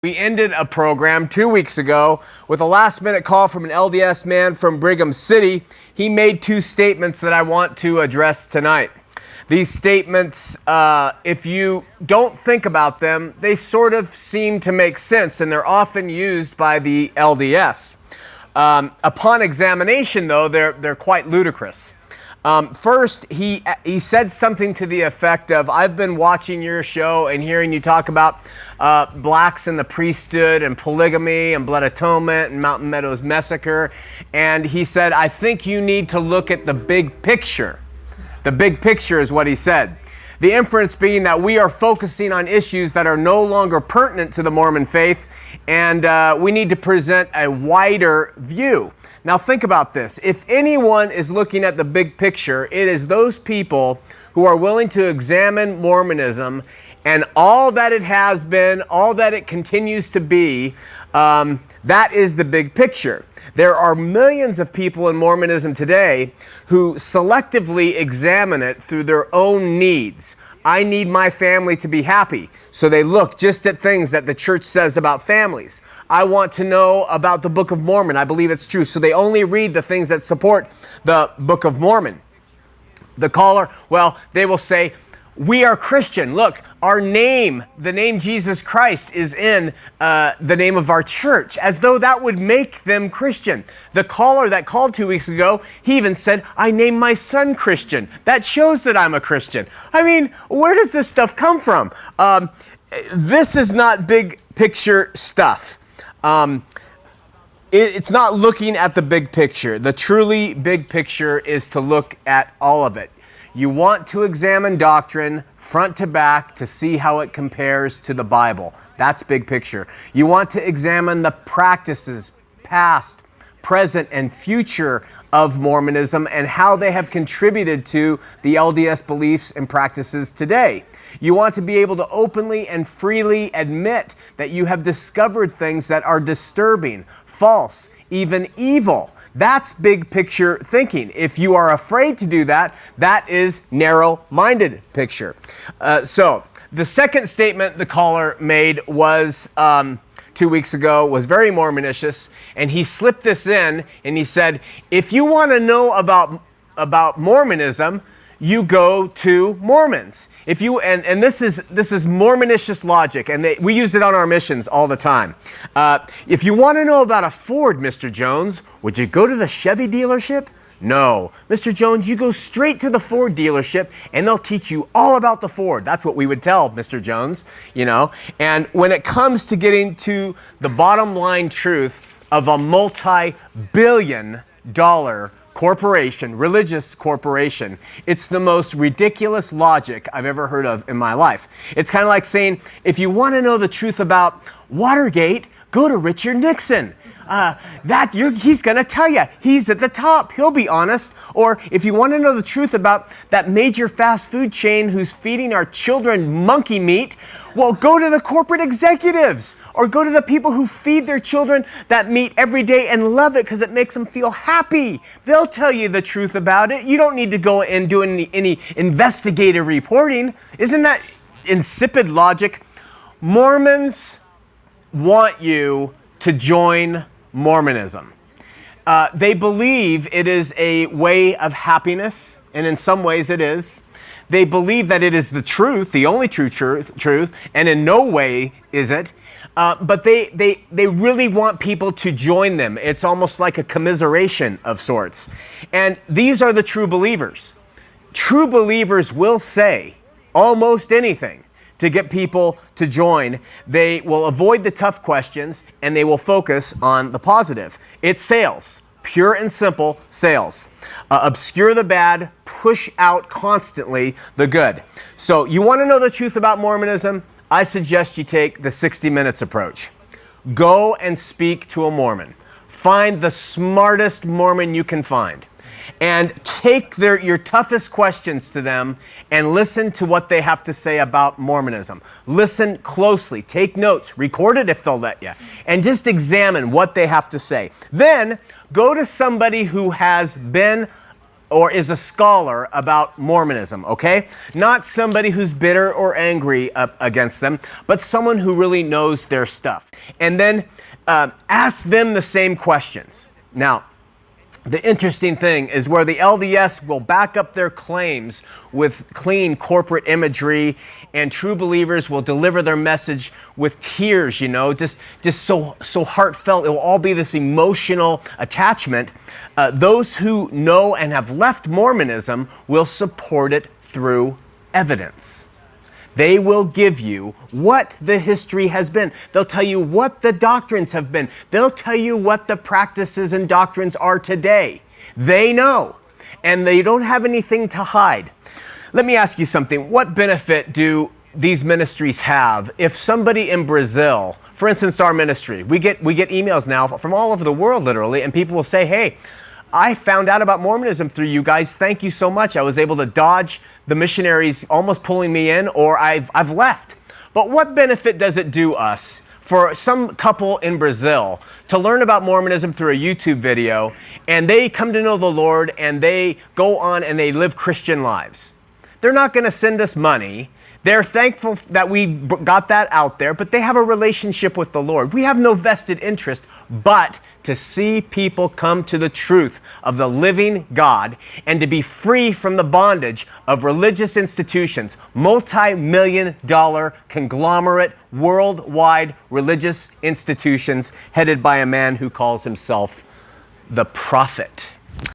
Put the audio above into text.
We ended a program 2 weeks ago with a last-minute call from an LDS man from Brigham City. He made two statements that I want to address tonight. These statements, if you don't think about them, they sort of seem to make sense, and they're often used by the LDS. Upon examination, though, they're quite ludicrous. First, he said something to the effect of, I've been watching your show and hearing you talk about blacks in the priesthood and polygamy and blood atonement and Mountain Meadows massacre. And he said, I think you need to look at the big picture. The big picture is what he said. The inference being that we are focusing on issues that are no longer pertinent to the Mormon faith, and we need to present a wider view. Now think about this. If anyone is looking at the big picture, it is those people who are willing to examine Mormonism and all that it has been, all that it continues to be. That is the big picture. There are millions of people in Mormonism today who selectively examine it through their own needs. I need my family to be happy. So they look just at things that the church says about families. I want to know about the Book of Mormon. I believe it's true. So they only read the things that support the Book of Mormon. The caller, well, they will say, we are Christian. Look, our name, the name Jesus Christ, is in the name of our church, as though that would make them Christian. The caller that called 2 weeks ago, he even said, I named my son Christian. That shows that I'm a Christian. I mean, where does this stuff come from? This is not big picture stuff. It's not looking at the big picture. The truly big picture is to look at all of it. You want to examine doctrine front to back to see how it compares to the Bible. That's big picture. You want to examine the practices, past, present, and future of Mormonism and how they have contributed to the LDS beliefs and practices today. You want to be able to openly and freely admit that you have discovered things that are disturbing, false, even evil. That's big picture thinking. If you are afraid to do that, that is narrow-minded picture. So the second statement the caller made was 2 weeks ago, was very Mormonicious, and he slipped this in and he said, if you want to know about Mormonism, you go to Mormons. If you and this is Mormonicious logic, and we use it on our missions all the time. If you want to know about a Ford, Mr. Jones, would you go to the Chevy dealership? No. Mr. Jones, you go straight to the Ford dealership and they'll teach you all about the Ford. That's what we would tell Mr. Jones, you know. And when it comes to getting to the bottom line truth of a multi-billion-dollar corporation, religious corporation, it's the most ridiculous logic I've ever heard of in my life. It's kind of like saying, if you want to know the truth about Watergate, go to Richard Nixon. He's going to tell you. He's at the top. He'll be honest. Or if you want to know the truth about that major fast food chain who's feeding our children monkey meat, well, go to the corporate executives or go to the people who feed their children that meat every day and love it because it makes them feel happy. They'll tell you the truth about it. You don't need to go and do any investigative reporting. Isn't that insipid logic? Mormons want you to join Mormonism. They believe it is a way of happiness, and in some ways it is. They believe that it is the truth, the only true truth, and in no way is it. But they really want people to join them. It's almost like a commiseration of sorts. And these are the true believers. True believers will say almost anything to get people to join. They will avoid the tough questions and they will focus on the positive. It's sales, pure and simple sales. Obscure the bad, push out constantly the good. So you want to know the truth about Mormonism? I suggest you take the 60 minutes approach. Go and speak to a Mormon. Find the smartest Mormon you can find. And take your toughest questions to them and listen to what they have to say about Mormonism. Listen closely, take notes, record it if they'll let you, and just examine what they have to say. Then go to somebody who has been or is a scholar about Mormonism, okay? Not somebody who's bitter or angry against them, but someone who really knows their stuff. And then ask them the same questions. Now, the interesting thing is where the LDS will back up their claims with clean corporate imagery, and true believers will deliver their message with tears, just so heartfelt. It will all be this emotional attachment. Those who know and have left Mormonism will support it through evidence. They will give you what the history has been. They'll tell you what the doctrines have been. They'll tell you what the practices and doctrines are today. They know, and they don't have anything to hide. Let me ask you something. What benefit do these ministries have if somebody in Brazil, for instance, our ministry, we get emails now from all over the world, literally, and people will say, hey, I found out about Mormonism through you guys. Thank you so much. I was able to dodge the missionaries almost pulling me in, or I've left. But what benefit does it do us for some couple in Brazil to learn about Mormonism through a YouTube video, and they come to know the Lord, and they go on and they live Christian lives? They're not going to send us money. They're thankful that we got that out there, but they have a relationship with the Lord. We have no vested interest but to see people come to the truth of the living God and to be free from the bondage of religious institutions, multi-million-dollar conglomerate, worldwide religious institutions headed by a man who calls himself the prophet.